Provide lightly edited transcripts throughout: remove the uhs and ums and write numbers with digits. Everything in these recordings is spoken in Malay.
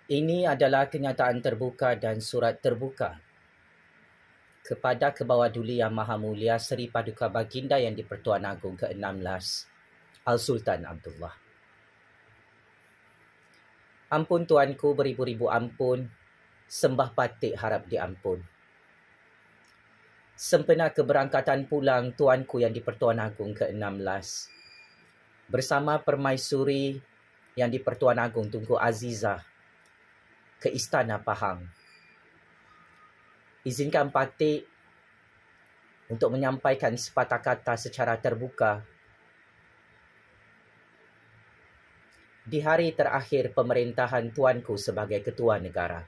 Ini adalah kenyataan terbuka dan surat terbuka kepada Kebawah Duli Yang Maha Mulia Seri Paduka Baginda Yang di-Pertuan Agong ke-16 Al-Sultan Abdullah. Ampun Tuanku, beribu-ribu ampun, sembah patik harap diampun. Sempena keberangkatan pulang Tuanku Yang di-Pertuan Agong ke-16 bersama Permaisuri Yang di-Pertuan Agong Tunku Azizah ke Istana Pahang. Izinkan patik untuk menyampaikan sepatah kata secara terbuka di hari terakhir pemerintahan Tuanku sebagai Ketua Negara.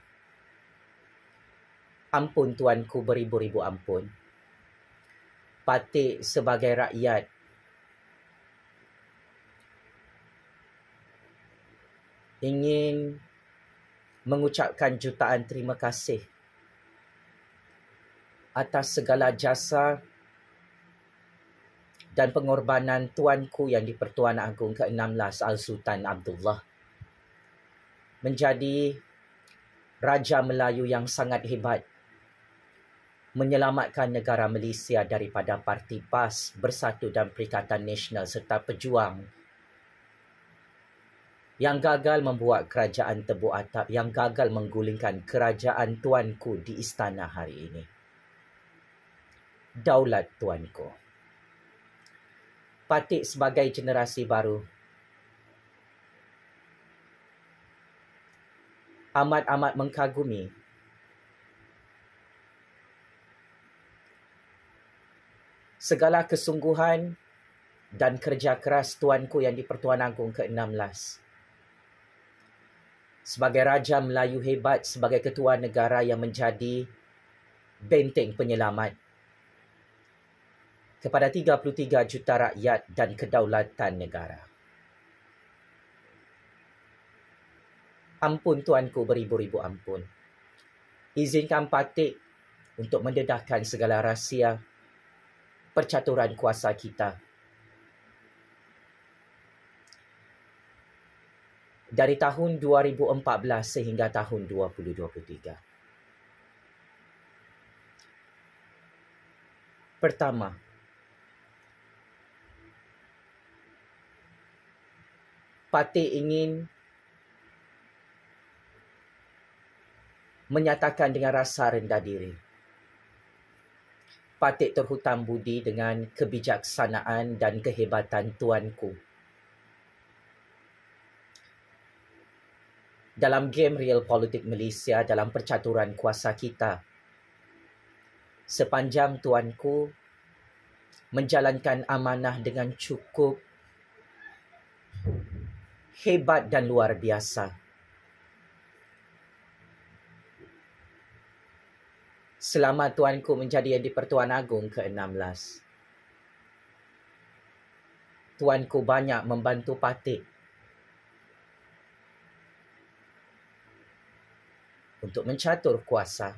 Ampun Tuanku, beribu-ribu ampun. Patik sebagai rakyat ingin mengucapkan jutaan terima kasih atas segala jasa dan pengorbanan Tuanku Yang di-Pertuan Agong ke-16 Al-Sultan Abdullah menjadi Raja Melayu yang sangat hebat, menyelamatkan negara Malaysia daripada Parti PAS, Bersatu dan Perikatan Nasional serta pejuang yang gagal membuat kerajaan tebuk atap, yang gagal menggulingkan kerajaan Tuanku di istana hari ini. Daulat Tuanku. Patik sebagai generasi baru amat-amat mengkagumi segala kesungguhan dan kerja keras Tuanku Yang di-Pertuan Agong ke-16 sebagai Raja Melayu hebat, sebagai Ketua Negara yang menjadi benteng penyelamat kepada 33 juta rakyat dan kedaulatan negara. Ampun Tuanku, beribu-ribu ampun. Izinkan patik untuk mendedahkan segala rahsia percaturan kuasa kita dari tahun 2014 sehingga tahun 2023. Pertama, patik ingin menyatakan dengan rasa rendah diri. Patik terhutang budi dengan kebijaksanaan dan kehebatan Tuanku dalam game real politik Malaysia, dalam percaturan kuasa kita. Sepanjang Tuanku menjalankan amanah dengan cukup hebat dan luar biasa. Selama Tuanku menjadi Yang di-Pertuan Agong ke-16, Tuanku banyak membantu patik untuk mencatur kuasa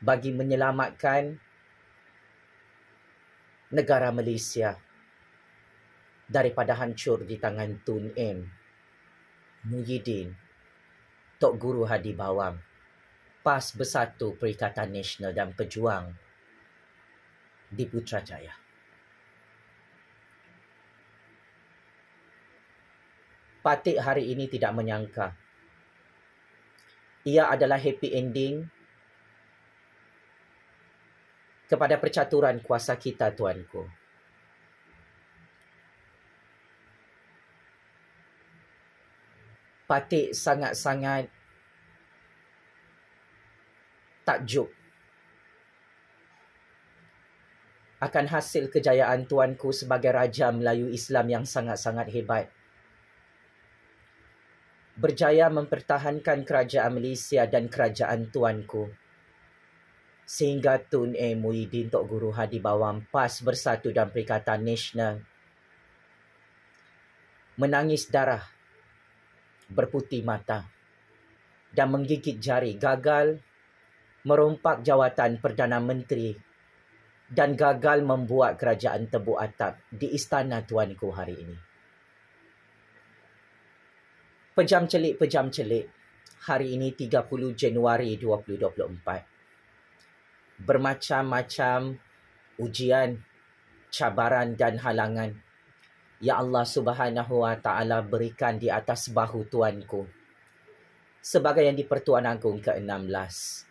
bagi menyelamatkan negara Malaysia daripada hancur di tangan Tun M, Muhyiddin, Tok Guru Hadi Bawang, PAS, Bersatu, Perikatan Nasional dan pejuang di Putrajaya. Patik hari ini tidak menyangka ia adalah happy ending kepada percaturan kuasa kita, Tuanku. Patik sangat-sangat takjub akan hasil kejayaan Tuanku sebagai Raja Melayu Islam yang sangat-sangat hebat. Berjaya mempertahankan kerajaan Malaysia dan kerajaan Tuanku sehingga Tun M, Muhyiddin, Tok Guru Hadi Bawang, PAS, Bersatu dan Perikatan Nasional menangis darah, berputih mata dan menggigit jari, gagal merompak jawatan Perdana Menteri dan gagal membuat kerajaan tebuk atap di istana Tuanku hari ini. Pejam celik. Hari ini 30 Januari 2024. Bermacam-macam ujian, cabaran dan halangan ya Allah Subhanahu Wa Taala berikan di atas bahu tuanku sebagai yang di-Pertuan Agong ke-16,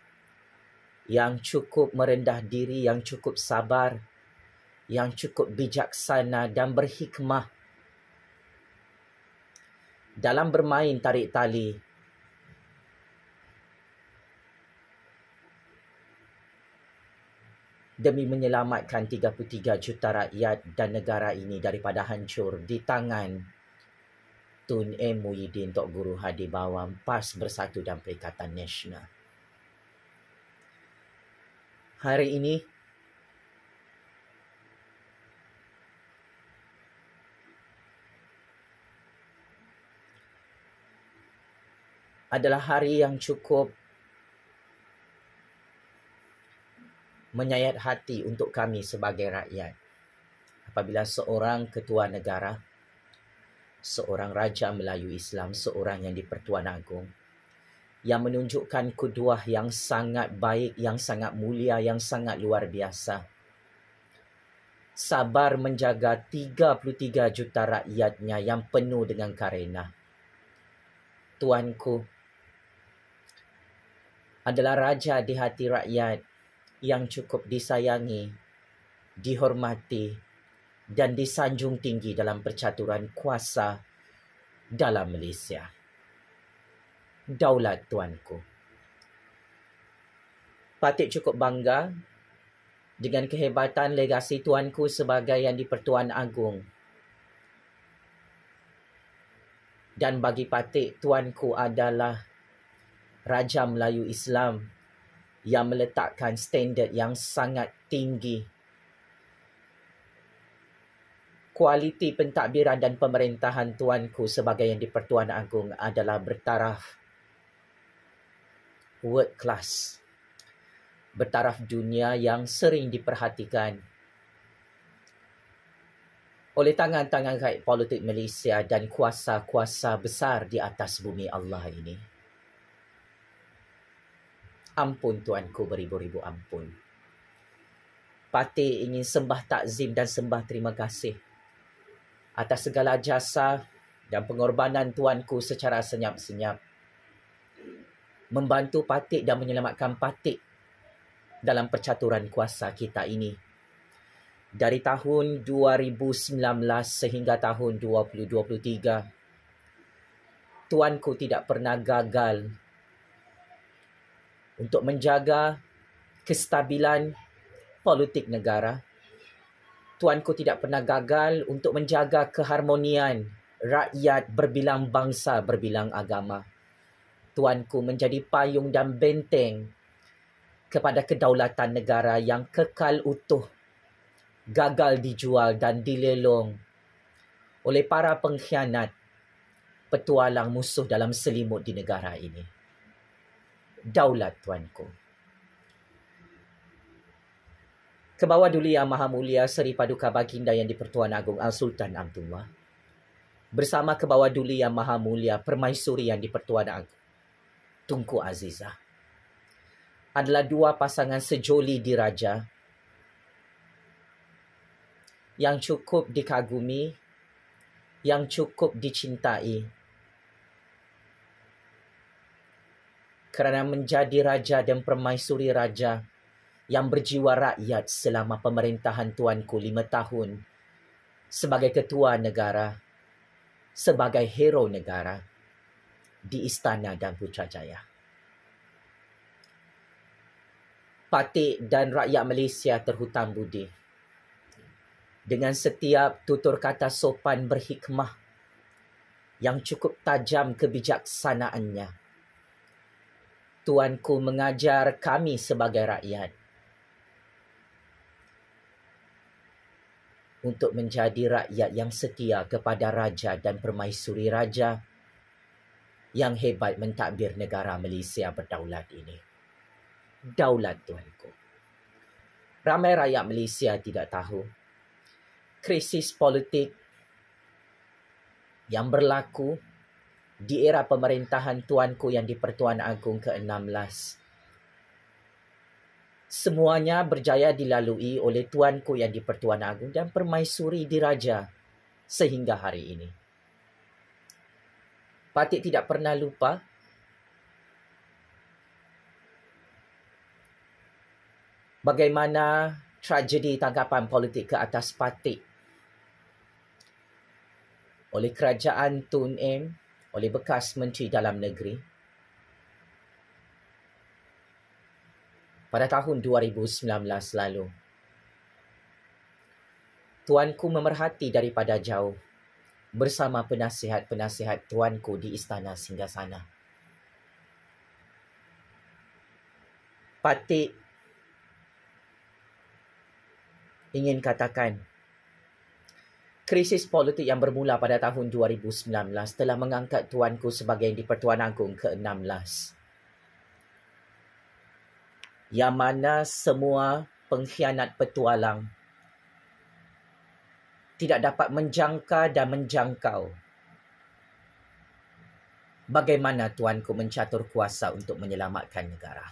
yang cukup merendah diri, yang cukup sabar, yang cukup bijaksana dan berhikmah dalam bermain tarik tali demi menyelamatkan 33 juta rakyat dan negara ini daripada hancur di tangan Tun M. Muhyiddin Tok Guru Hadi Bawang, PAS Bersatu dan Perikatan Nasional. Hari ini adalah hari yang cukup menyayat hati untuk kami sebagai rakyat. Apabila seorang ketua negara, seorang Raja Melayu Islam, seorang yang di-Pertuan Agong, yang menunjukkan kuduah yang sangat baik, yang sangat mulia, yang sangat luar biasa, sabar menjaga 33 juta rakyatnya yang penuh dengan karenah. Tuanku adalah raja di hati rakyat yang cukup disayangi, dihormati dan disanjung tinggi dalam percaturan kuasa dalam Malaysia. Daulat tuanku. Patut cukup bangga dengan kehebatan legasi tuanku sebagai yang di-Pertuan Agong. Dan bagi Patik, tuanku adalah Raja Melayu Islam yang meletakkan standard yang sangat tinggi. Kualiti pentadbiran dan pemerintahan tuanku sebagai yang di-Pertuan Agong adalah bertaraf world class, bertaraf dunia yang sering diperhatikan oleh tangan-tangan gaib politik Malaysia dan kuasa-kuasa besar di atas bumi Allah ini. Ampun tuanku, beribu-ribu ampun. Patik ingin sembah takzim dan sembah terima kasih atas segala jasa dan pengorbanan tuanku secara senyap-senyap, membantu Patik dan menyelamatkan Patik dalam percaturan kuasa kita ini. Dari tahun 2019 sehingga tahun 2023, tuanku tidak pernah gagal untuk menjaga kestabilan politik negara. Tuanku tidak pernah gagal untuk menjaga keharmonian rakyat berbilang bangsa, berbilang agama. Tuanku menjadi payung dan benteng kepada kedaulatan negara yang kekal utuh, gagal dijual dan dilelong oleh para pengkhianat, petualang musuh dalam selimut di negara ini. Daulat tuanku. Kebawah Duli Yang Maha Mulia Seri Paduka Baginda yang di-Pertuan Agong Al-Sultan Abdullah bersama Kebawah Duli Yang Maha Mulia Permaisuri yang di-Pertuan Agong Tunku Azizah adalah dua pasangan sejoli diraja yang cukup dikagumi, yang cukup dicintai kerana menjadi raja dan permaisuri raja yang berjiwa rakyat selama pemerintahan tuanku 5 tahun sebagai ketua negara, sebagai hero negara di Istana dan Putrajaya. Patik dan rakyat Malaysia terhutang budi dengan setiap tutur kata sopan berhikmah yang cukup tajam kebijaksanaannya. Tuanku mengajar kami sebagai rakyat untuk menjadi rakyat yang setia kepada raja dan permaisuri raja yang hebat mentadbir negara Malaysia berdaulat ini. Daulat tuanku. Ramai rakyat Malaysia tidak tahu krisis politik yang berlaku di era pemerintahan Tuanku Yang di-Pertuan Agong ke-16. Semuanya berjaya dilalui oleh Tuanku Yang di-Pertuan Agong dan Permaisuri Diraja sehingga hari ini. Patik tidak pernah lupa bagaimana tragedi tangkapan politik ke atas Patik oleh kerajaan Tun Em, oleh bekas Menteri Dalam Negeri pada tahun 2019 lalu. Tuanku memerhati daripada jauh bersama penasihat-penasihat Tuanku di Istana Singgasana. Patik ingin katakan, krisis politik yang bermula pada tahun 2019 telah mengangkat Tuanku sebagai di-Pertuan Agong ke-16. Yang mana semua pengkhianat petualang tidak dapat menjangka dan menjangkau bagaimana Tuanku mencatur kuasa untuk menyelamatkan negara.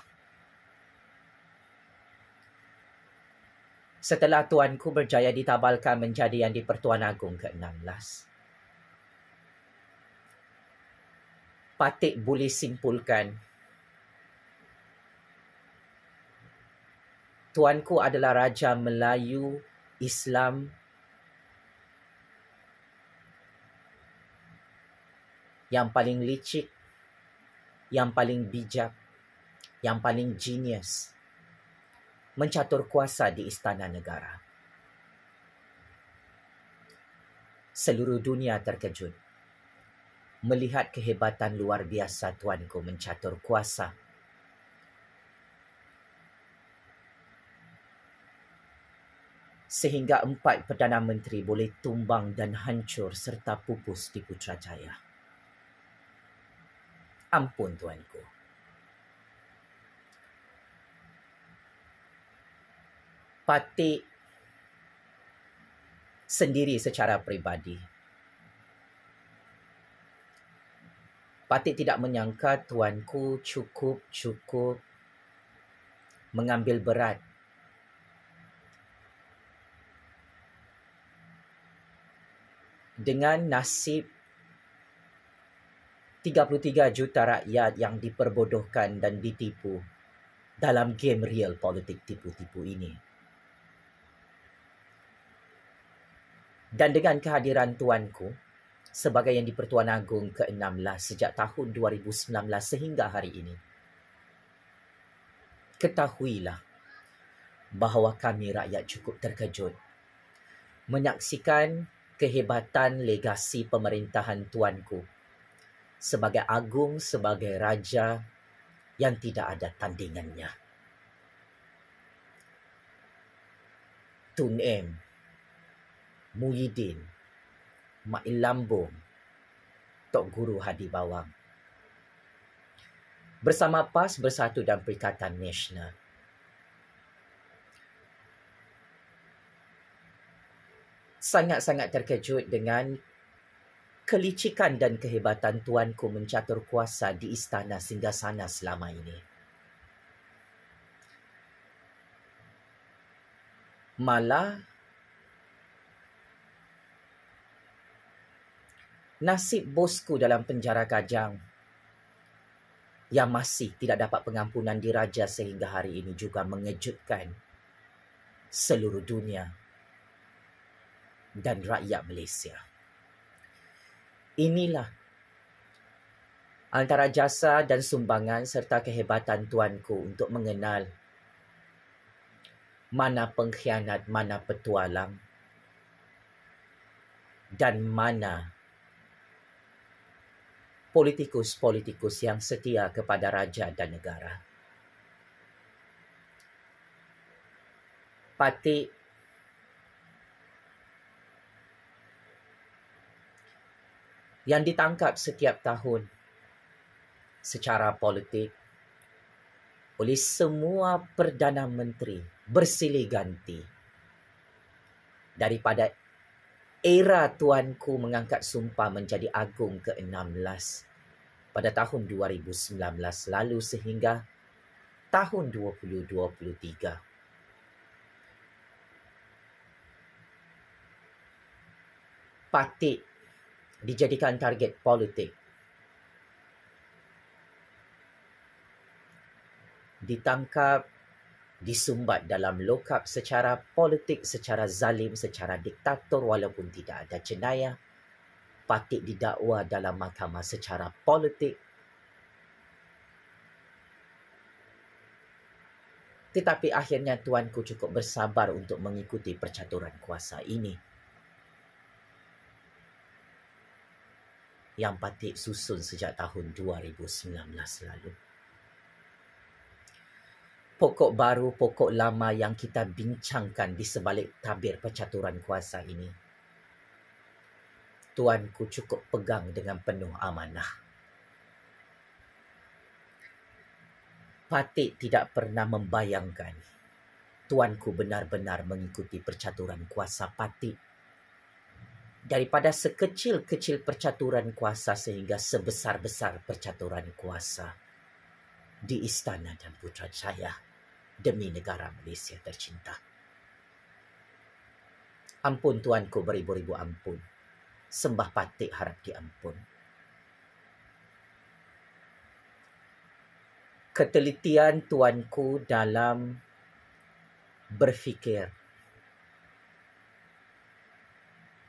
Setelah Tuanku berjaya ditabalkan menjadi Yang di-Pertuan Agong ke-16, Patik boleh simpulkan Tuanku adalah Raja Melayu Islam yang paling licik, yang paling bijak, yang paling genius mencatur kuasa di Istana Negara. Seluruh dunia terkejut melihat kehebatan luar biasa Tuanku mencatur kuasa. Sehingga 4 Perdana Menteri boleh tumbang dan hancur serta pupus di Putrajaya. Ampun Tuanku. Patik sendiri secara peribadi. Patik tidak menyangka Tuanku cukup mengambil berat dengan nasib 33 juta rakyat yang diperbodohkan dan ditipu dalam game real politik tipu-tipu ini. Dan dengan kehadiran Tuanku sebagai Yang di-Pertuan Agong ke-16 sejak tahun 2019 sehingga hari ini, ketahuilah bahawa kami rakyat cukup terkejut menyaksikan kehebatan legasi pemerintahan Tuanku sebagai agung, sebagai raja yang tidak ada tandingannya. Tun Em, Muhyiddin, Mak Lambung, Tok Guru Hadi Bawang bersama PAS, Bersatu dan Perikatan Nasional sangat-sangat terkejut dengan kelicikan dan kehebatan Tuanku mencatur kuasa di Istana Singgasana selama ini. Malah nasib bosku dalam penjara Kajang yang masih tidak dapat pengampunan diraja sehingga hari ini juga mengejutkan seluruh dunia dan rakyat Malaysia. Inilah antara jasa dan sumbangan serta kehebatan Tuanku untuk mengenal mana pengkhianat, mana petualang dan mana politikus-politikus yang setia kepada raja dan negara. Patik yang ditangkap setiap tahun secara politik oleh semua Perdana Menteri bersilih ganti daripada era Tuanku mengangkat sumpah menjadi Agung ke-16 pada tahun 2019 lalu sehingga tahun 2023. Patik dijadikan target politik, ditangkap, disumbat dalam lokap secara politik, secara zalim, secara diktator walaupun tidak ada jenayah. Patik didakwa dalam mahkamah secara politik. Tetapi akhirnya tuanku cukup bersabar untuk mengikuti percaturan kuasa ini. Yang Patik susun sejak tahun 2019 lalu. Pokok baru, pokok lama yang kita bincangkan di sebalik tabir percaturan kuasa ini, tuanku cukup pegang dengan penuh amanah. Patik tidak pernah membayangkan tuanku benar-benar mengikuti percaturan kuasa Patik. Daripada sekecil-kecil percaturan kuasa sehingga sebesar-besar percaturan kuasa di Istana dan Putrajaya demi negara Malaysia tercinta. Ampun tuanku, beribu-ribu ampun. Sembah Patik harap diampun. Ketelitian tuanku dalam berfikir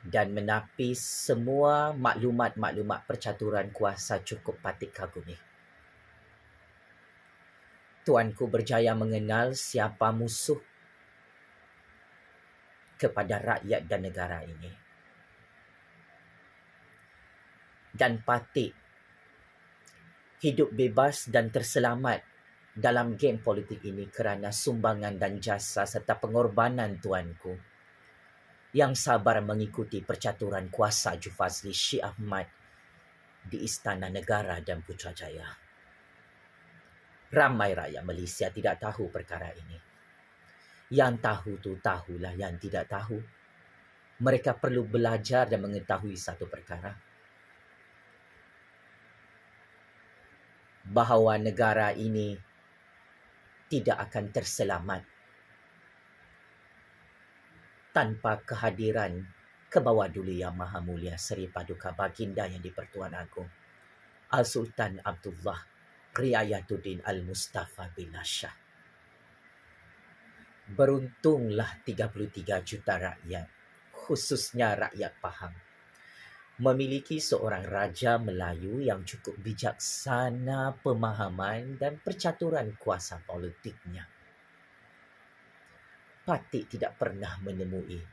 dan menapis semua maklumat-maklumat percaturan kuasa cukup Patik kagumi. Tuanku berjaya mengenal siapa musuh kepada rakyat dan negara ini. Dan Patik hidup bebas dan terselamat dalam game politik ini kerana sumbangan dan jasa serta pengorbanan tuanku yang sabar mengikuti percaturan kuasa Jufazli Syekh Ahmad di Istana Negara dan Putrajaya. Ramai rakyat Malaysia tidak tahu perkara ini. Yang tahu tu tahulah, yang tidak tahu, mereka perlu belajar dan mengetahui satu perkara. Bahawa negara ini tidak akan terselamat tanpa kehadiran Kebawah-Duli Yang Maha Mulia Seri Paduka Baginda Yang di-Pertuan Agong Al-Sultan Abdullah Riayatuddin Al-Mustafa bin Shah. Beruntunglah 33 juta rakyat, khususnya rakyat Pahang, memiliki seorang Raja Melayu yang cukup bijaksana pemahaman dan percaturan kuasa politiknya. Patik tidak pernah menemui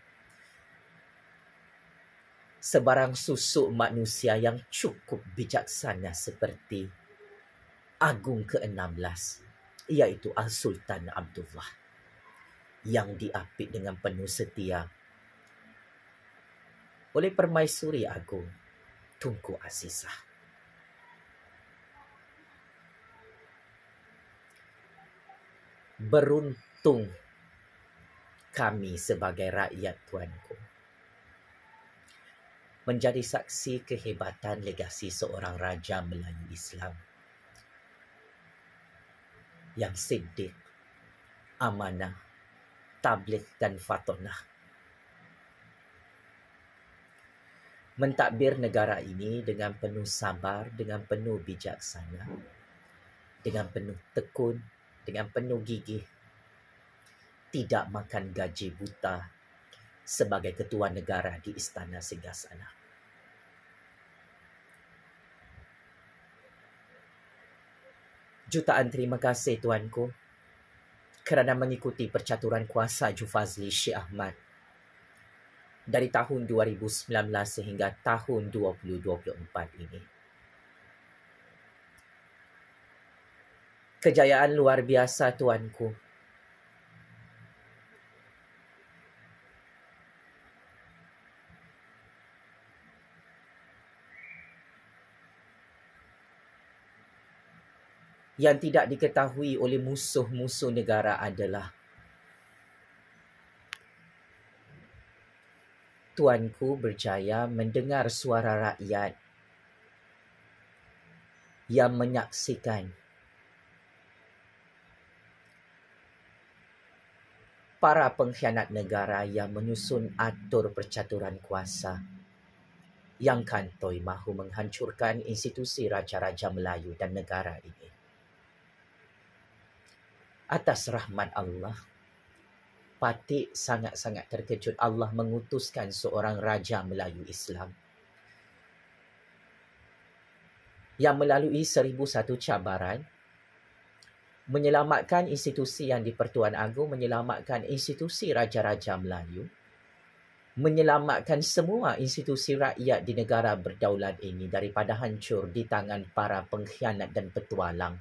sebarang susuk manusia yang cukup bijaksana seperti Agung ke-16, iaitu Al-Sultan Abdullah, yang diapit dengan penuh setia oleh Permaisuri Agung Tunku Azizah. Beruntung kami sebagai rakyat tuanku menjadi saksi kehebatan legasi seorang Raja Melayu Islam yang siddiq, amanah, tabligh dan fatonah. Mentadbir negara ini dengan penuh sabar, dengan penuh bijaksana, dengan penuh tekun, dengan penuh gigih. Tidak makan gaji buta sebagai ketua negara di Istana Singgasana. Jutaan terima kasih tuanku kerana mengikuti percaturan kuasa Jufazli Syekh Ahmad dari tahun 2019 sehingga tahun 2024 ini. Kejayaan luar biasa tuanku. Yang tidak diketahui oleh musuh-musuh negara adalah tuanku berjaya mendengar suara rakyat yang menyaksikan para pengkhianat negara yang menyusun atur percaturan kuasa yang kantoi mahu menghancurkan institusi Raja-Raja Melayu dan negara ini. Atas rahmat Allah, Patik sangat-sangat terkejut Allah mengutuskan seorang Raja Melayu Islam yang melalui 1001 cabaran menyelamatkan institusi yang di-Pertuan Agong, menyelamatkan institusi Raja-Raja Melayu, menyelamatkan semua institusi rakyat di negara berdaulat ini daripada hancur di tangan para pengkhianat dan petualang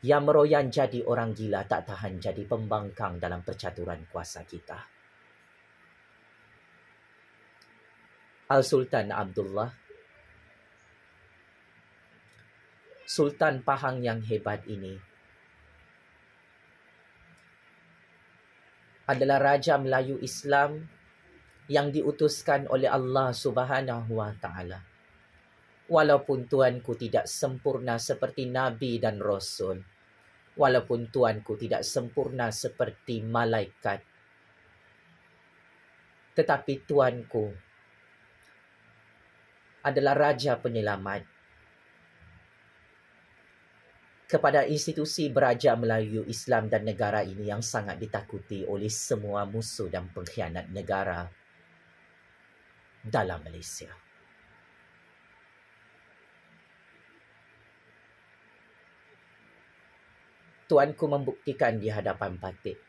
yang meroyan jadi orang gila tak tahan jadi pembangkang dalam percaturan kuasa kita. Al-Sultan Abdullah, Sultan Pahang yang hebat ini adalah Raja Melayu Islam yang diutuskan oleh Allah Subhanahu wa Ta'ala. Walaupun tuanku tidak sempurna seperti Nabi dan Rasul, walaupun tuanku tidak sempurna seperti malaikat, tetapi tuanku adalah Raja Penyelamat kepada institusi Beraja Melayu Islam dan negara ini yang sangat ditakuti oleh semua musuh dan pengkhianat negara dalam Malaysia. Tuanku membuktikan di hadapan Patik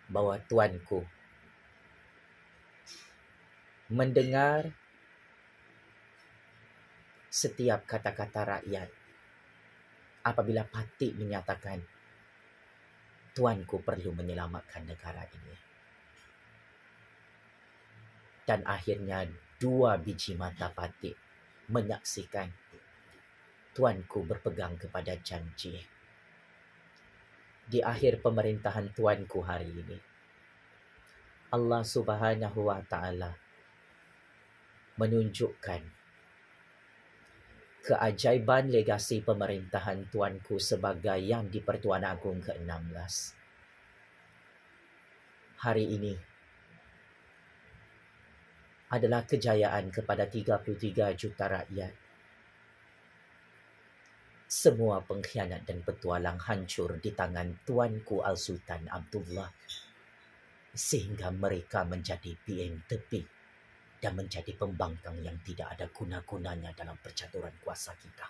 bahawa tuanku mendengar setiap kata-kata rakyat apabila Patik menyatakan tuanku perlu menyelamatkan negara ini. Dan akhirnya 2 biji mata Patik menyaksikan tuanku berpegang kepada janji. Di akhir pemerintahan tuanku hari ini, Allah Subhanahu wa Ta'ala menunjukkan keajaiban legasi pemerintahan tuanku sebagai yang di-Pertuan Agong ke-16. Hari ini adalah kejayaan kepada 33 juta rakyat. Semua pengkhianat dan petualang hancur di tangan tuanku Al-Sultan Abdullah, sehingga mereka menjadi piang tepi dan menjadi pembangkang yang tidak ada guna-gunanya dalam percaturan kuasa kita.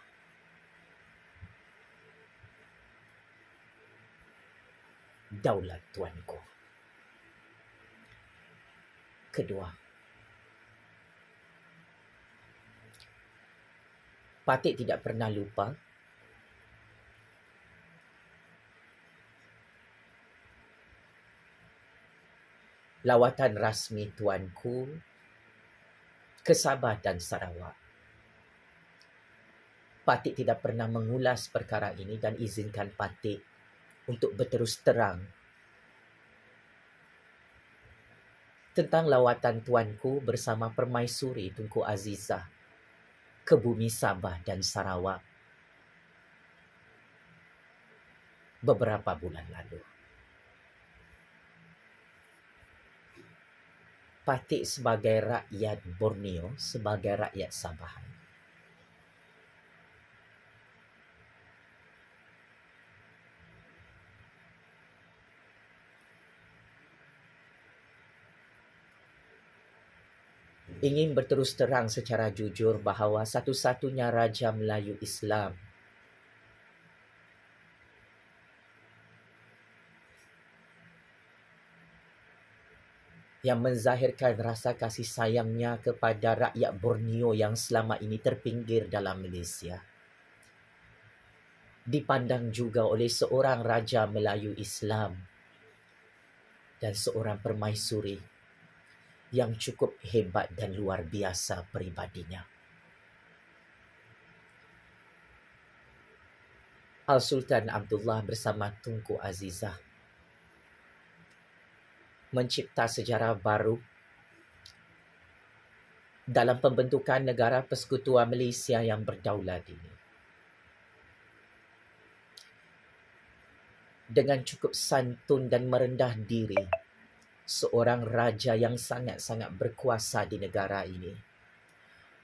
Daulat tuanku. Kedua, Patik tidak pernah lupa lawatan rasmi tuanku ke Sabah dan Sarawak. Patik tidak pernah mengulas perkara ini dan izinkan Patik untuk berterus terang tentang lawatan tuanku bersama Permaisuri Tunku Azizah ke bumi Sabah dan Sarawak beberapa bulan lalu. Patik sebagai rakyat Borneo, sebagai rakyat Sabahan, ingin berterus terang secara jujur bahawa satu-satunya Raja Melayu Islam yang menzahirkan rasa kasih sayangnya kepada rakyat Borneo yang selama ini terpinggir dalam Malaysia, dipandang juga oleh seorang Raja Melayu Islam dan seorang permaisuri yang cukup hebat dan luar biasa peribadinya. Al-Sultan Abdullah bersama Tunku Azizah mencipta sejarah baru dalam pembentukan negara Persekutuan Malaysia yang berdaulat ini. Dengan cukup santun dan merendah diri, seorang raja yang sangat-sangat berkuasa di negara ini,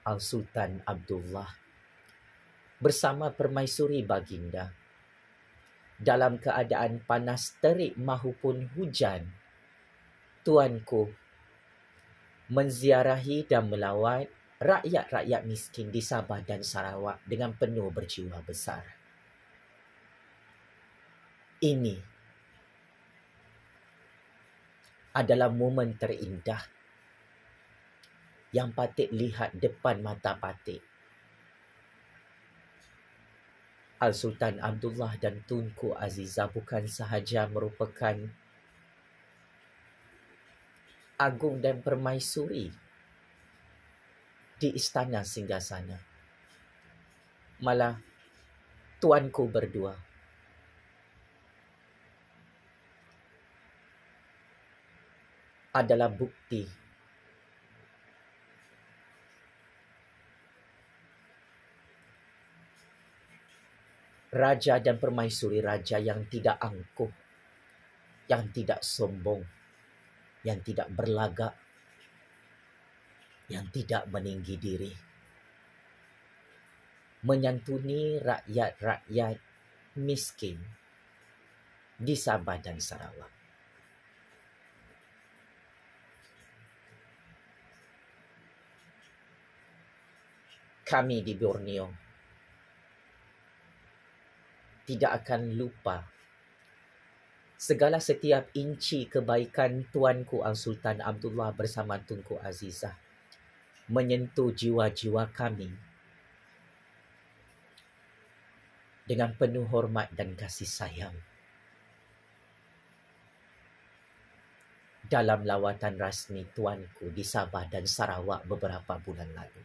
Al-Sultan Abdullah, bersama Permaisuri Baginda, dalam keadaan panas terik mahupun hujan, tuanku menziarahi dan melawat rakyat-rakyat miskin di Sabah dan Sarawak dengan penuh berjiwa besar. Ini adalah momen terindah yang patut lihat depan mata patut. Al-Sultan Abdullah dan Tunku Azizah bukan sahaja merupakan agung dan permaisuri di istana singgasana. Malah tuanku berdua adalah bukti raja dan permaisuri raja yang tidak angkuh, yang tidak sombong, yang tidak berlagak, yang tidak meninggi diri, menyantuni rakyat-rakyat miskin di Sabah dan Sarawak. Kami di Borneo tidak akan lupa segala setiap inci kebaikan Tuanku Al-Sultan Abdullah bersama Tunku Azizah menyentuh jiwa-jiwa kami dengan penuh hormat dan kasih sayang. Dalam lawatan rasmi Tuanku di Sabah dan Sarawak beberapa bulan lalu,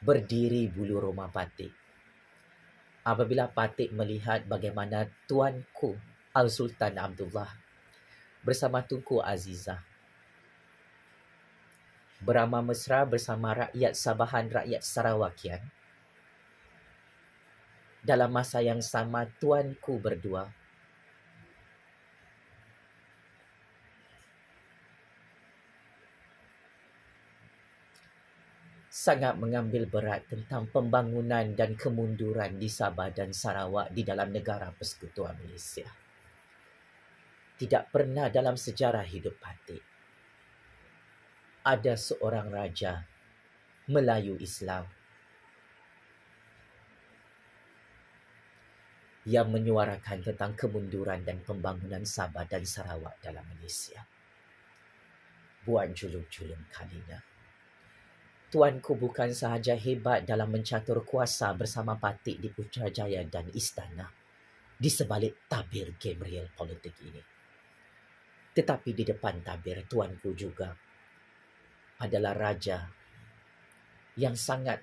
berdiri bulu roma batik apabila Patik melihat bagaimana Tuanku Al-Sultan Abdullah bersama Tunku Azizah beramah mesra bersama rakyat Sabahan, rakyat Sarawakian. Dalam masa yang sama, Tuanku berdua sangat mengambil berat tentang pembangunan dan kemunduran di Sabah dan Sarawak di dalam negara Persekutuan Malaysia. Tidak pernah dalam sejarah hidup Patik ada seorang raja Melayu Islam yang menyuarakan tentang kemunduran dan pembangunan Sabah dan Sarawak dalam Malaysia. Buat julung-julung kalinya, Tuanku bukan sahaja hebat dalam mencatur kuasa bersama Patik di Putrajaya dan istana di sebalik tabir game real politik ini. Tetapi di depan tabir, Tuanku juga adalah raja yang sangat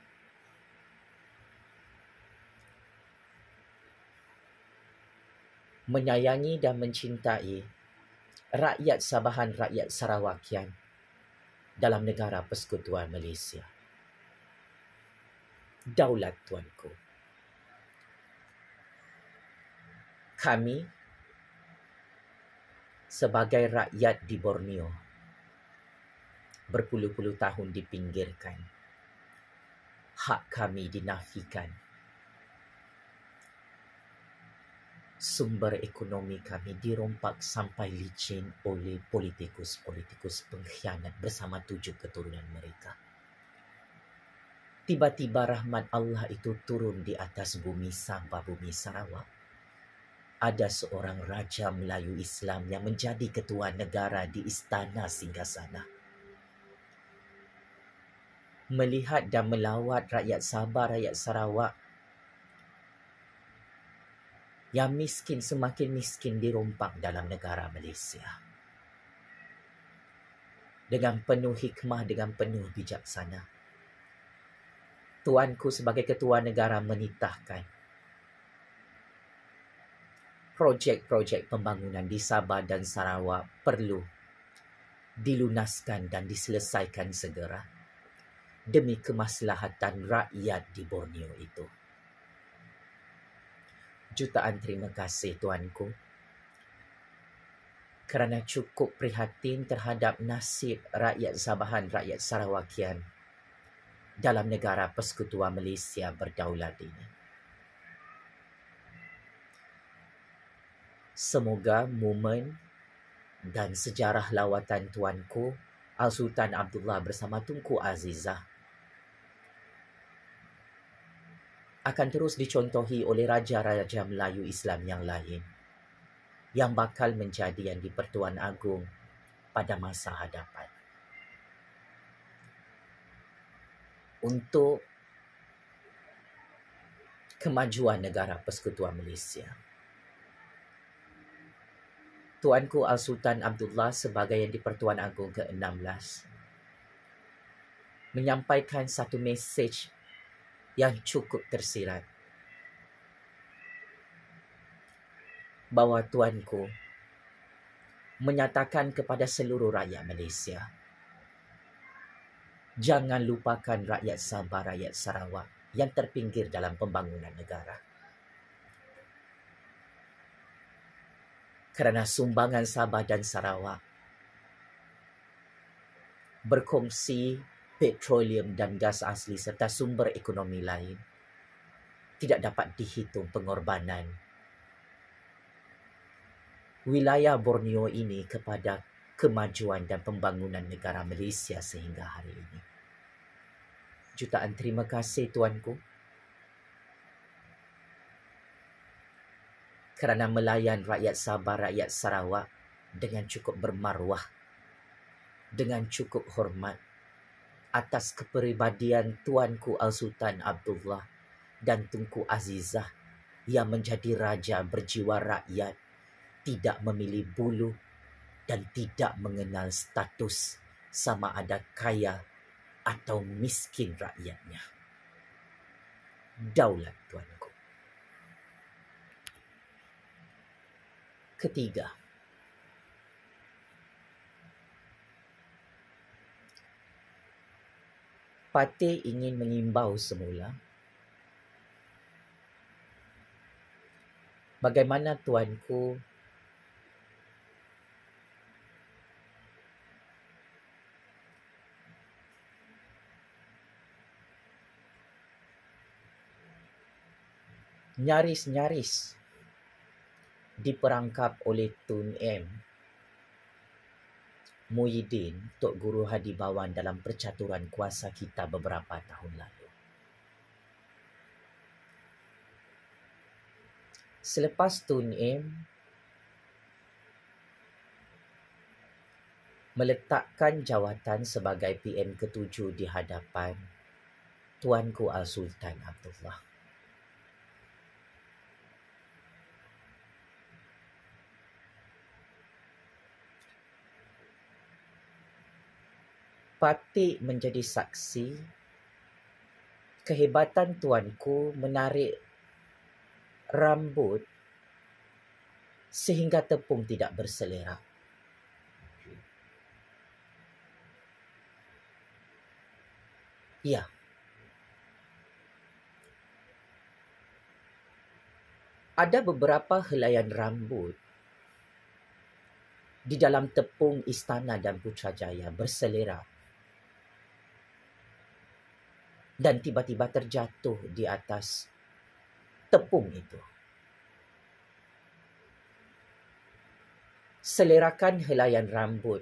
menyayangi dan mencintai rakyat Sabahan, rakyat Sarawakian dalam negara Persekutuan Malaysia. Daulat Tuanku. Kami sebagai rakyat di Borneo berpuluh-puluh tahun dipinggirkan. Hak kami dinafikan. Sumber ekonomi kami dirompak sampai licin oleh politikus-politikus pengkhianat bersama 7 keturunan mereka. Tiba-tiba rahmat Allah itu turun di atas bumi Sabah, bumi Sarawak. Ada seorang raja Melayu Islam yang menjadi ketua negara di istana singgasana. Melihat dan melawat rakyat Sabah, rakyat Sarawak yang miskin semakin miskin dirompak dalam negara Malaysia. Dengan penuh hikmah, dengan penuh bijaksana, Tuanku sebagai ketua negara menitahkan projek-projek pembangunan di Sabah dan Sarawak perlu dilunaskan dan diselesaikan segera demi kemaslahatan rakyat di Borneo itu. Jutaan terima kasih Tuanku kerana cukup prihatin terhadap nasib rakyat Sabahan, rakyat Sarawakian dalam negara Persekutuan Malaysia berdaulat ini. Semoga momen dan sejarah lawatan Tuanku Al-Sultan Abdullah bersama Tunku Azizah akan terus dicontohi oleh raja-raja Melayu Islam yang lain yang bakal menjadi yang di-Pertuan Agong pada masa hadapan. Untuk kemajuan negara Persekutuan Malaysia, Tuanku Al-Sultan Abdullah sebagai yang di-Pertuan Agong ke-16 menyampaikan satu mesej yang cukup tersirat bahawa Tuanku menyatakan kepada seluruh rakyat Malaysia, jangan lupakan rakyat Sabah, rakyat Sarawak yang terpinggir dalam pembangunan negara. Kerana sumbangan Sabah dan Sarawak berkongsi petroleum dan gas asli serta sumber ekonomi lain, tidak dapat dihitung pengorbanan wilayah Borneo ini kepada kemajuan dan pembangunan negara Malaysia sehingga hari ini. Jutaan terima kasih Tuanku kerana melayan rakyat Sabah, rakyat Sarawak dengan cukup bermaruah, dengan cukup hormat atas kepribadian Tuanku Al-Sultan Abdullah dan Tunku Azizah yang menjadi raja berjiwa rakyat, tidak memilih bulu dan tidak mengenal status sama ada kaya atau miskin rakyatnya. Daulat Tuanku. Ketiga, Patih ingin mengimbau semula bagaimana Tuanku nyaris-nyaris diperangkap oleh Tun M. Muhyiddin, Tok Guru Hadibawan dalam percaturan kuasa kita beberapa tahun lalu. Selepas Tun M meletakkan jawatan sebagai PM ke-7 di hadapan Tuanku Al-Sultan Abdullah, Patih menjadi saksi kehebatan Tuanku menarik rambut sehingga tepung tidak berselerak. Ya, ada beberapa helaian rambut di dalam tepung istana dan Putrajaya berselerak dan tiba-tiba terjatuh di atas tepung itu. Selerakan helaian rambut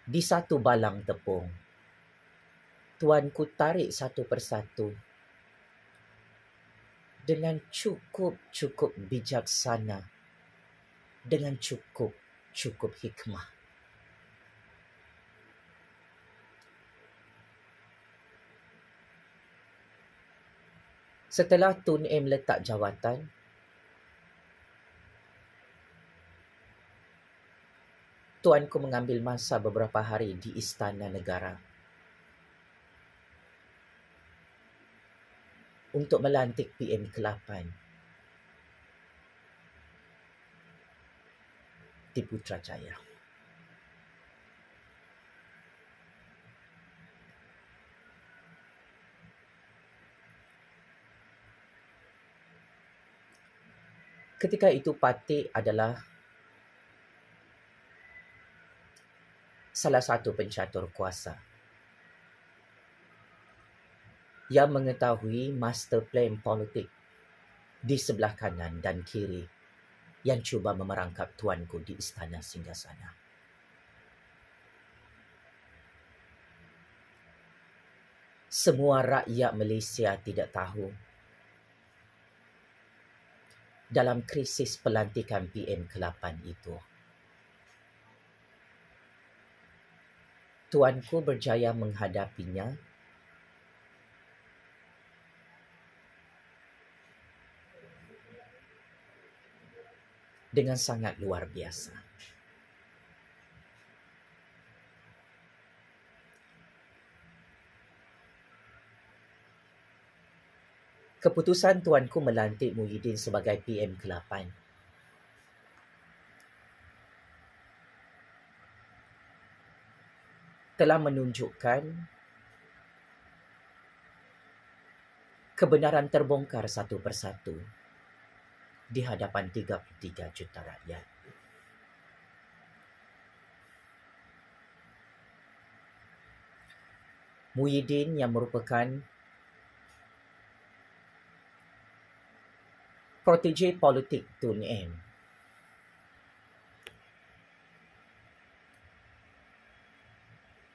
di satu balang tepung, Tuanku tarik satu persatu dengan cukup bijaksana, dengan cukup hikmah. Setelah Tun M letak jawatan, Tuanku mengambil masa beberapa hari di Istana Negara untuk melantik PM ke-8. di Putrajaya. Ketika itu Patih adalah salah satu pencatur kuasa yang mengetahui master plan politik di sebelah kanan dan kiri yang cuba memerangkap tuanku di Istana Singgasana. Semua rakyat Malaysia tidak tahu dalam krisis pelantikan PM ke-8 itu, tuanku berjaya menghadapinya dengan sangat luar biasa. Keputusan tuanku melantik Muhyiddin sebagai PM ke-8 telah menunjukkan kebenaran terbongkar satu persatu di hadapan 33 juta rakyat. Muhyiddin yang merupakan protege politik Tun M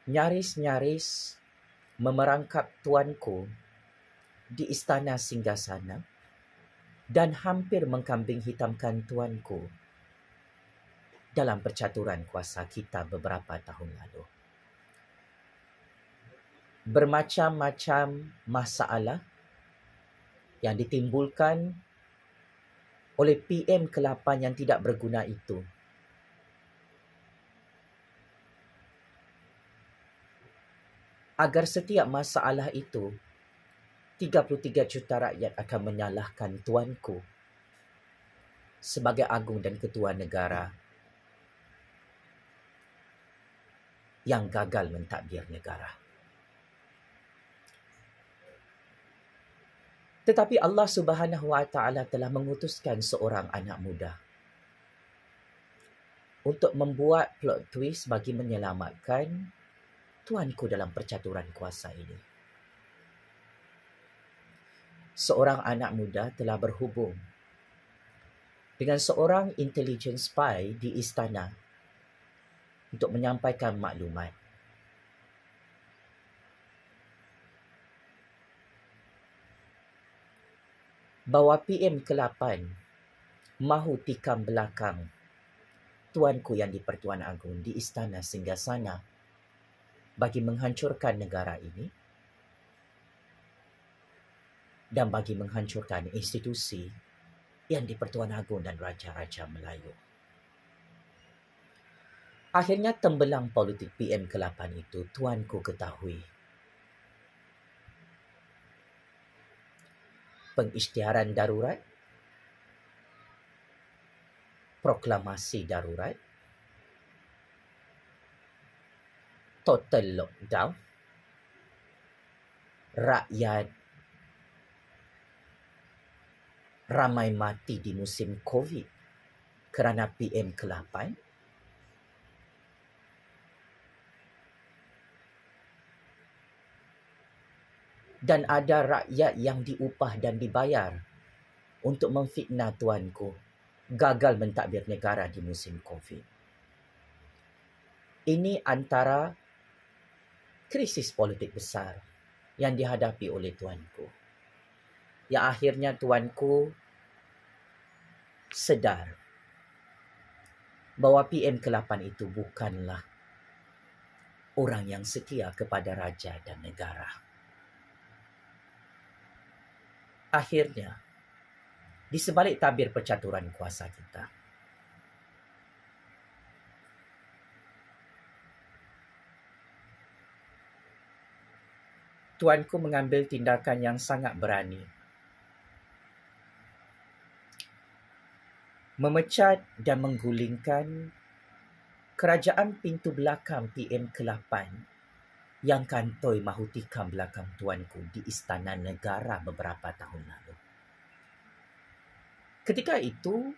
nyaris-nyaris memerangkap tuanku di Istana Singgasana dan hampir mengkambing hitamkan tuanku dalam percaturan kuasa kita beberapa tahun lalu. Bermacam-macam masalah yang ditimbulkan oleh PM ke-8 yang tidak berguna itu agar setiap masalah itu 33 juta rakyat akan menyalahkan tuanku sebagai agung dan ketua negara yang gagal mentadbir negara. Tetapi Allah Subhanahu Wa Taala telah mengutuskan seorang anak muda untuk membuat plot twist bagi menyelamatkan tuanku dalam percaturan kuasa ini. Seorang anak muda telah berhubung dengan seorang intelligence spy di istana untuk menyampaikan maklumat. Bahawa PM ke-8 mahu tikam belakang tuanku yang di-Pertuan Agong di Istana Singgasana bagi menghancurkan negara ini dan bagi menghancurkan institusi yang di-Pertuan Agong dan Raja-Raja Melayu. Akhirnya tembelang politik PM ke-8 itu tuanku ketahui. Pengisytiharan darurat, proklamasi darurat, total lockdown, rakyat ramai mati di musim COVID kerana PM ke-8, dan ada rakyat yang diupah dan dibayar untuk memfitnah tuanku gagal mentadbir negara di musim COVID. Ini antara krisis politik besar yang dihadapi oleh tuanku. Yang akhirnya tuanku sedar bahawa PM ke-8 itu bukanlah orang yang setia kepada raja dan negara. Akhirnya, di sebalik tabir percaturan kuasa kita, tuanku mengambil tindakan yang sangat berani. Memecat dan menggulingkan Kerajaan pintu belakang PM ke-8 yang kantoi mahu tikam belakang tuanku di Istana Negara beberapa tahun lalu. Ketika itu,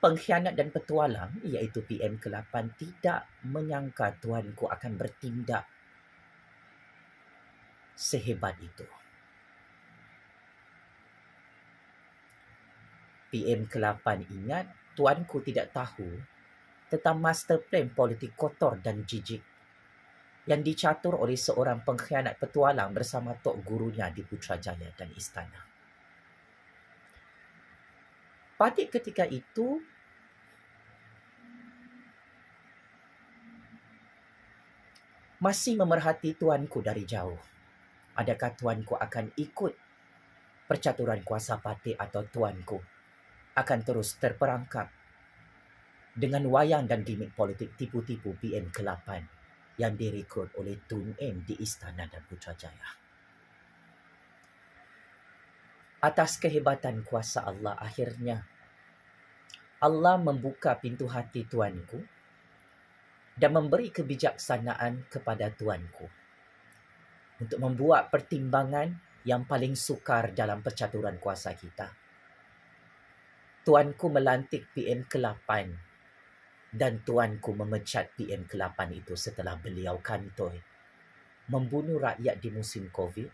pengkhianat dan petualang iaitu PM ke-8 tidak menyangka tuanku akan bertindak sehebat itu. PM ke-8 ingat tuanku tidak tahu tentang master plan politik kotor dan jijik yang dicatur oleh seorang pengkhianat petualang bersama tok gurunya di Putrajaya dan istana. Patik ketika itu, masih memerhati tuanku dari jauh. Adakah tuanku akan ikut percaturan kuasa Patik atau tuanku akan terus terperangkap dengan wayang dan gimmick politik tipu-tipu PM ke-8 yang direkrut oleh Tun M di Istana dan Putrajaya. Atas kehebatan kuasa Allah, akhirnya Allah membuka pintu hati tuanku dan memberi kebijaksanaan kepada tuanku untuk membuat pertimbangan yang paling sukar dalam percaturan kuasa kita. Tuanku melantik PM ke-8 dan tuanku memecat PM ke-8 itu setelah beliau kantoi membunuh rakyat di musim COVID,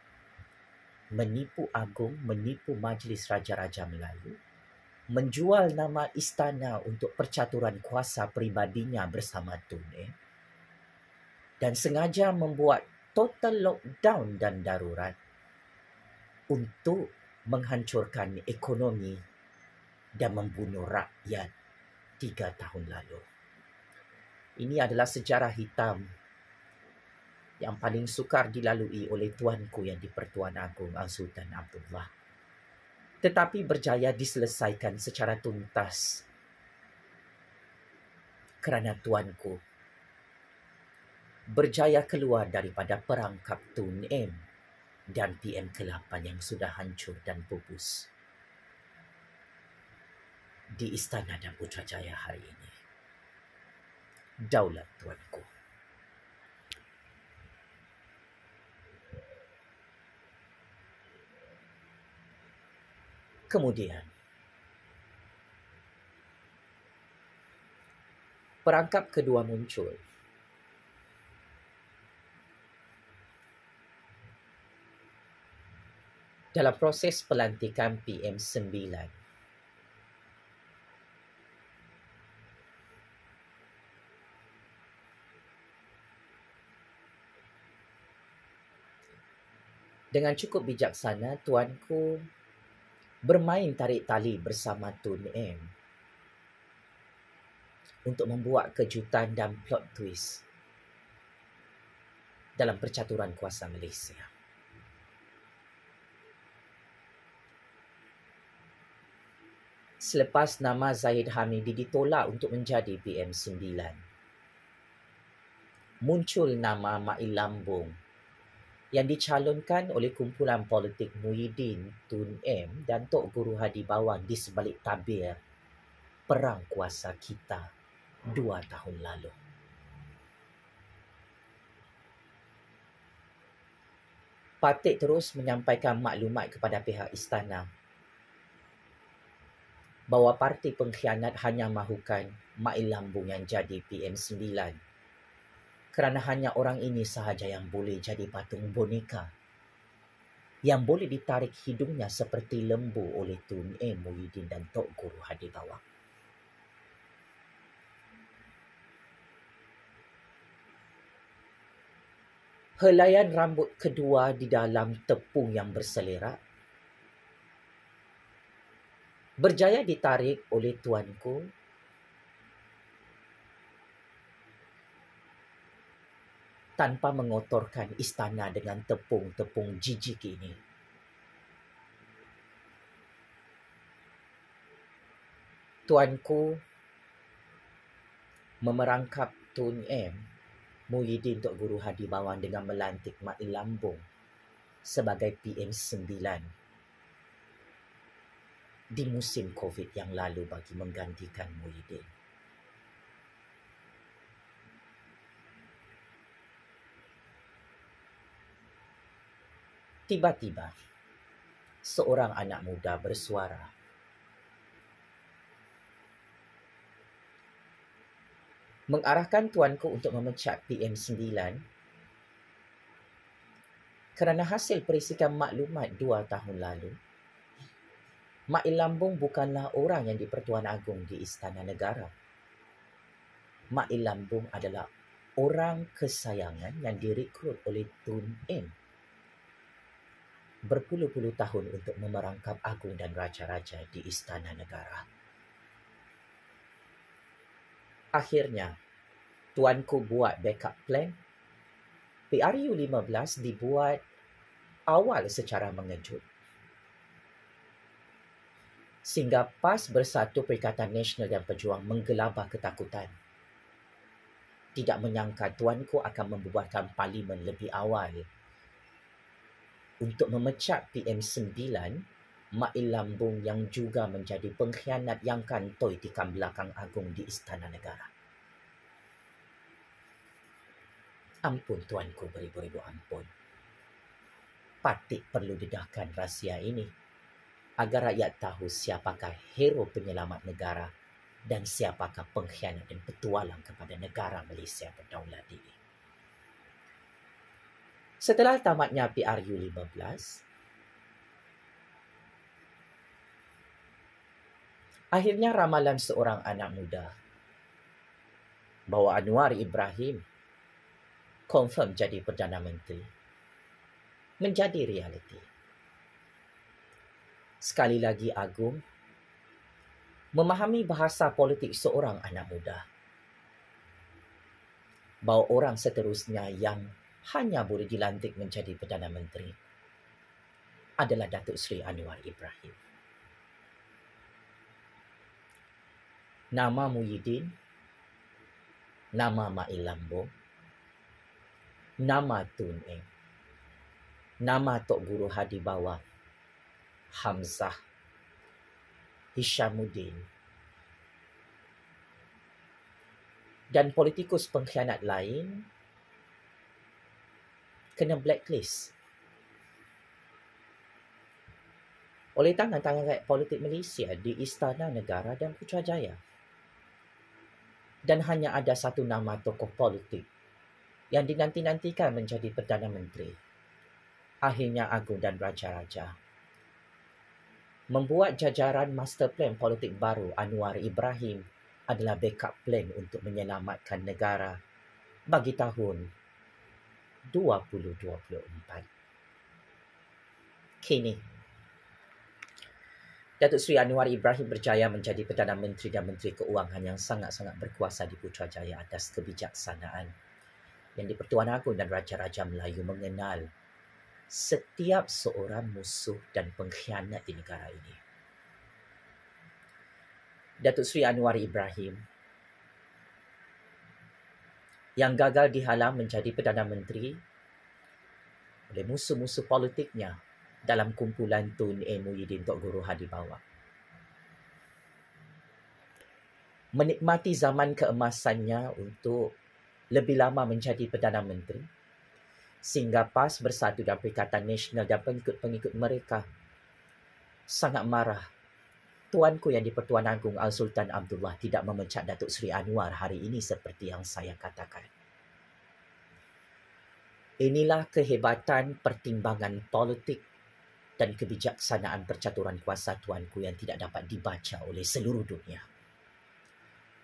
menipu agung, menipu Majlis Raja-Raja Melayu, menjual nama istana untuk percaturan kuasa peribadinya bersama Tun M, dan sengaja membuat total lockdown dan darurat untuk menghancurkan ekonomi dan membunuh rakyat 3 tahun lalu. Ini adalah sejarah hitam yang paling sukar dilalui oleh tuanku yang di-Pertuan Agong Al-Sultan Abdullah. Tetapi berjaya diselesaikan secara tuntas kerana tuanku berjaya keluar daripada perangkap Tun M dan PM ke-8 yang sudah hancur dan pupus di Istana dan Putrajaya hari ini. Daulat tuanku. Kemudian, perangkap kedua muncul. Dalam proses pelantikan PM9, dengan cukup bijaksana, tuanku bermain tarik tali bersama Tun M untuk membuat kejutan dan plot twist dalam percaturan kuasa Malaysia. Selepas nama Zahid Hamidi ditolak untuk menjadi PM9, muncul nama Mail Lambung yang dicalonkan oleh kumpulan politik Muhyiddin, Tun M dan Tok Guru Hadi Bawang di sebalik tabir perang kuasa kita 2 tahun lalu. Patik terus menyampaikan maklumat kepada pihak istana bahawa parti pengkhianat hanya mahukan Mail Lambung yang jadi PM9 kerana hanya orang ini sahaja yang boleh jadi patung boneka yang boleh ditarik hidungnya seperti lembu oleh Tun M, Muhyiddin dan Tok Guru Hadi Bawang. Helaian rambut kedua di dalam tepung yang berselerak berjaya ditarik oleh tuanku tanpa mengotorkan istana dengan tepung-tepung jijik ini. Tuanku memerangkap Tun M, Muhyiddin Tok Guru Hadi Bawang dengan melantik Mail Lambung sebagai PM9 di musim COVID yang lalu bagi menggantikan Muhyiddin. Tiba-tiba, seorang anak muda bersuara. Mengarahkan tuanku untuk memecat PM9 kerana hasil perisikan maklumat 2 tahun lalu, Mak Lambung bukanlah orang yang di-Pertuan Agong di Istana Negara. Mak Lambung adalah orang kesayangan yang direkrut oleh Tun M berpuluh-puluh tahun untuk memerangkap agung dan raja-raja di Istana Negara. Akhirnya, tuanku buat backup plan. PRU 15 dibuat awal secara mengejut. Sehingga PAS Bersatu Perikatan Nasional dan Pejuang menggelabah ketakutan. Tidak menyangka tuanku akan membuatkan parlimen lebih awal untuk memecat PM9, Mak Lambung yang juga menjadi pengkhianat yang kantoi tikam belakang agung di Istana Negara. Ampun tuanku, beribu-ribu ampun. Patut perlu dedahkan rahsia ini agar rakyat tahu siapakah hero penyelamat negara dan siapakah pengkhianat dan petualang kepada negara Malaysia berdaulat ini. Setelah tamatnya PRU 15, akhirnya ramalan seorang anak muda bahawa Anwar Ibrahim confirm jadi Perdana Menteri menjadi realiti. Sekali lagi Agung memahami bahasa politik seorang anak muda. Bahawa orang seterusnya yang hanya boleh dilantik menjadi Perdana Menteri adalah Datuk Seri Anwar Ibrahim. Nama Muhyiddin, nama Mak Lambung, nama Tun Eng, nama Tok Guru Hadi Bawang, Hamzah, Hishamuddin, dan politikus pengkhianat lain kena blacklist oleh tangan-tangan rakyat politik Malaysia di Istana Negara dan Putrajaya. Dan hanya ada satu nama tokoh politik yang dinanti-nantikan menjadi Perdana Menteri. Akhirnya Agung dan Raja-Raja membuat jajaran master plan politik baru Anwar Ibrahim adalah backup plan untuk menyelamatkan negara bagi tahun 2024. Kini, Datuk Seri Anwar Ibrahim berjaya menjadi Perdana Menteri dan Menteri Keuangan yang sangat-sangat berkuasa di Putrajaya atas kebijaksanaan yang di-Pertuan Agong dan Raja-Raja Melayu mengenal setiap seorang musuh dan pengkhianat di negara ini. Datuk Seri Anwar Ibrahim yang gagal dihalang menjadi Perdana Menteri oleh musuh-musuh politiknya dalam kumpulan Tun M. Muhyiddin Tok Guru Hadi Bawang. Menikmati zaman keemasannya untuk lebih lama menjadi Perdana Menteri sehingga PAS Bersatu dan Perikatan Nasional dan pengikut-pengikut mereka sangat marah tuanku yang di-Pertuan Agong Al-Sultan Abdullah tidak memecat Datuk Seri Anwar hari ini seperti yang saya katakan. Inilah kehebatan pertimbangan politik dan kebijaksanaan percaturan kuasa tuanku yang tidak dapat dibaca oleh seluruh dunia.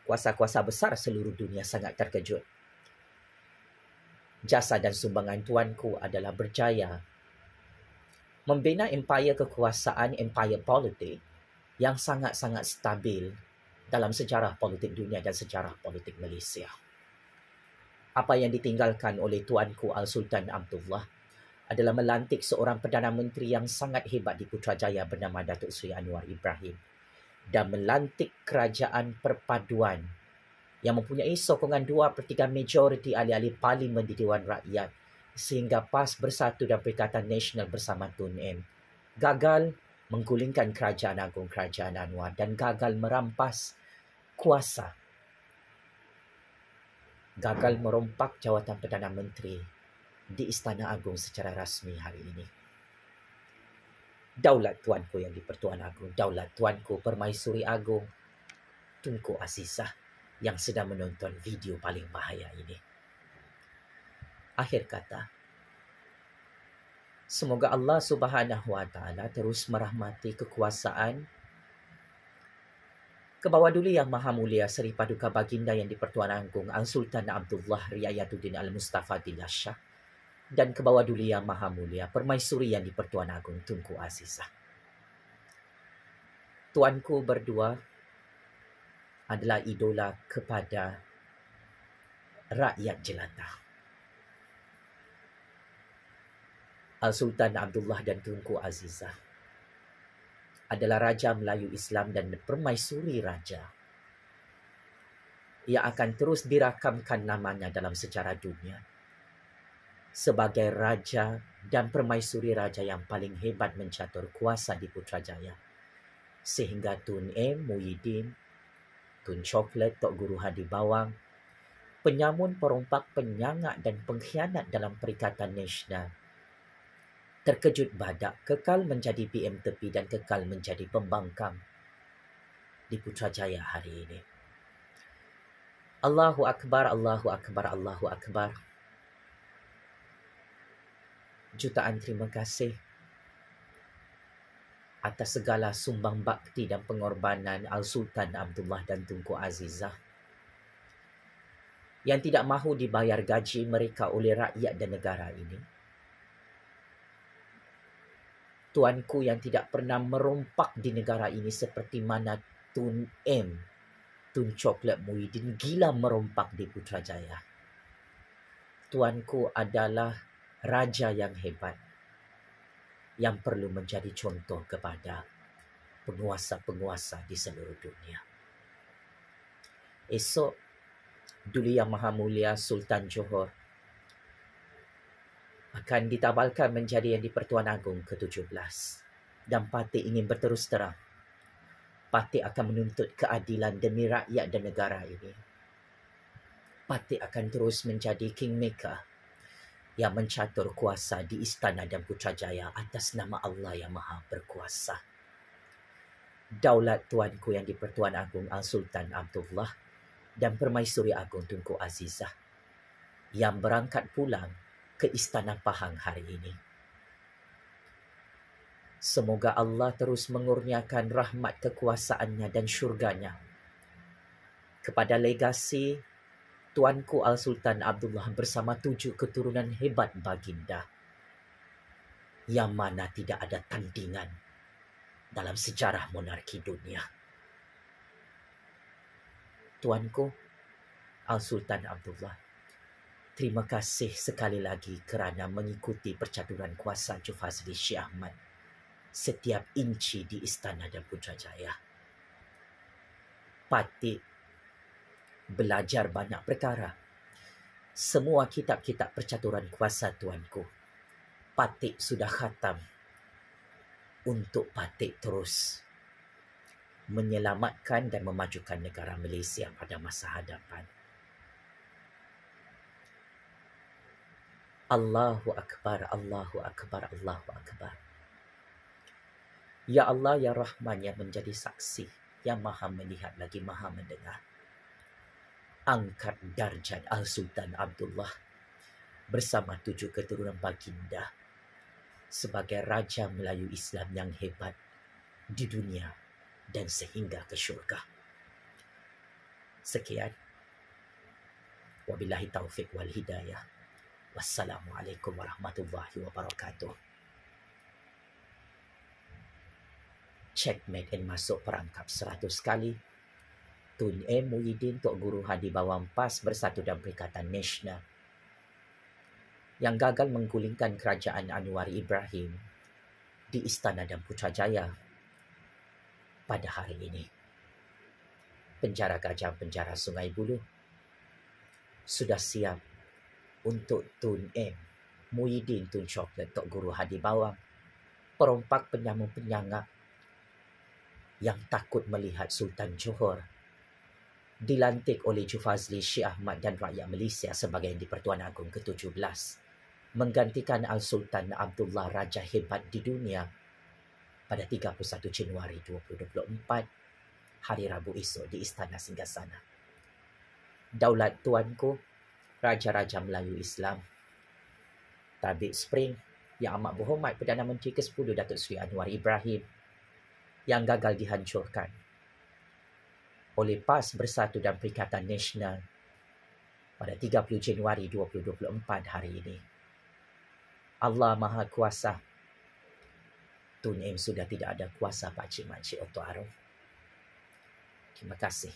Kuasa-kuasa besar seluruh dunia sangat terkejut. Jasa dan sumbangan tuanku adalah berjaya membina empayar kekuasaan, empayar politik yang sangat-sangat stabil dalam sejarah politik dunia dan sejarah politik Malaysia. Apa yang ditinggalkan oleh tuanku Al-Sultan Abdullah adalah melantik seorang Perdana Menteri yang sangat hebat di Putrajaya bernama Datuk Seri Anwar Ibrahim dan melantik kerajaan perpaduan yang mempunyai sokongan 2/3 majoriti ahli-ahli parlimen di Dewan Rakyat sehingga PAS Bersatu dan Perikatan Nasional bersama Tun M gagal menggulingkan Kerajaan Agong Kerajaan Anwar dan gagal merampas kuasa, gagal merompak jawatan Perdana Menteri di Istana Agong secara rasmi hari ini. Daulat Tuanku yang di-Pertuan Agong, daulat Tuanku Permaisuri Agong, Tunku Azizah yang sedang menonton video paling bahaya ini. Akhir kata, semoga Allah Subhanahu Wa Taala terus merahmati kekuasaan Kebawah-Duli Yang Maha Mulia Seri Paduka Baginda yang di-Pertuan Agong Al-Sultan Abdullah Riayatuddin Al-Mustafa Dillah Shah dan Kebawah-Duli Yang Maha Mulia Permaisuri yang di-Pertuan Agong Tunku Azizah. Tuanku berdua adalah idola kepada rakyat jelata. Al-Sultan Abdullah dan Tunku Azizah adalah Raja Melayu Islam dan Permaisuri Raja yang akan terus dirakamkan namanya dalam sejarah dunia sebagai Raja dan Permaisuri Raja yang paling hebat mencatur kuasa di Putrajaya. Sehingga Tun M, Muhyiddin, Tun Coklat, Tok Guru Hadi Bawang, penyamun, perompak, penyangak dan pengkhianat dalam Perikatan Nasional, terkejut badak, kekal menjadi PM tepi dan kekal menjadi pembangkang di Putrajaya hari ini. Allahu Akbar, Allahu Akbar, Allahu Akbar. Jutaan terima kasih atas segala sumbang bakti dan pengorbanan Al-Sultan Abdullah dan Tunku Azizah yang tidak mahu dibayar gaji mereka oleh rakyat dan negara ini. Tuanku yang tidak pernah merompak di negara ini seperti mana Tun M, Tun Coklat, Muhyiddin gila merompak di Putrajaya. Tuanku adalah raja yang hebat yang perlu menjadi contoh kepada penguasa-penguasa di seluruh dunia. Esok, Duli Yang Maha Mulia Sultan Johor akan ditabalkan menjadi yang di-Pertuan Agong ke-17. Dan parti ingin berterus terang. Parti akan menuntut keadilan demi rakyat dan negara ini. Parti akan terus menjadi kingmaker yang mencatur kuasa di istana dan Putrajaya atas nama Allah yang Maha Berkuasa. Daulat Tuanku yang di-Pertuan Agong Al-Sultan Abdullah dan Permaisuri Agong Tunku Azizah yang berangkat pulang ke Istana Pahang hari ini. Semoga Allah terus mengurniakan rahmat kekuasaannya dan syurganya kepada legasi Tuanku Al-Sultan Abdullah bersama 7 keturunan hebat baginda yang mana tidak ada tandingan dalam sejarah monarki dunia. Tuanku Al-Sultan Abdullah, terima kasih sekali lagi kerana mengikuti percaturan kuasa Jufazli Syekh Ahmad setiap inci di istana dan Putrajaya. Parti belajar banyak perkara. Semua kitab-kitab percaturan kuasa tuanku, Parti sudah khatam untuk Parti terus menyelamatkan dan memajukan negara Malaysia pada masa hadapan. Allahu Akbar, Allahu Akbar, Allahu Akbar. Ya Allah, Ya Rahman yang menjadi saksi, yang Maha melihat lagi Maha mendengar. Angkat darjat Al-Sultan Abdullah bersama 7 keturunan baginda sebagai Raja Melayu Islam yang hebat di dunia dan sehingga ke syurga. Sekian. Wabillahi taufiq wal hidayah. Wassalamualaikum warahmatullahi wabarakatuh. Checkmate and masuk perangkap 100 kali. Tun M, Muhyiddin, Tok Guru Hadi Bawang PAS bersatu dalam Perikatan Nasional yang gagal menggulingkan kerajaan Anwar Ibrahim di Istana dan Putrajaya pada hari ini. Penjara Gajah, penjara Sungai Buloh sudah siap untuk Tun M, Muhyiddin, Tun Coklat, Tok Guru Hadi Bawang, perompak, penyamun, penyangak yang takut melihat Sultan Johor dilantik oleh Jufazli Syekh Ahmad dan rakyat Malaysia sebagai yang di-Pertuan Agong ke-17, menggantikan Al-Sultan Abdullah, raja hebat di dunia pada 31 Januari 2024, hari Rabu esok di Istana Singgasana. Daulat Tuanku, Raja-Raja Melayu Islam, Tabik Spring, Yang Amat Berhormat Perdana Menteri ke-10 Datuk Seri Anwar Ibrahim yang gagal dihancurkan oleh PAS Bersatu dan Perikatan Nasional pada 30 Januari 2024 hari ini. Allah Maha Kuasa. Tun M sudah tidak ada kuasa pakcik-makcik Oto Arum. Terima kasih.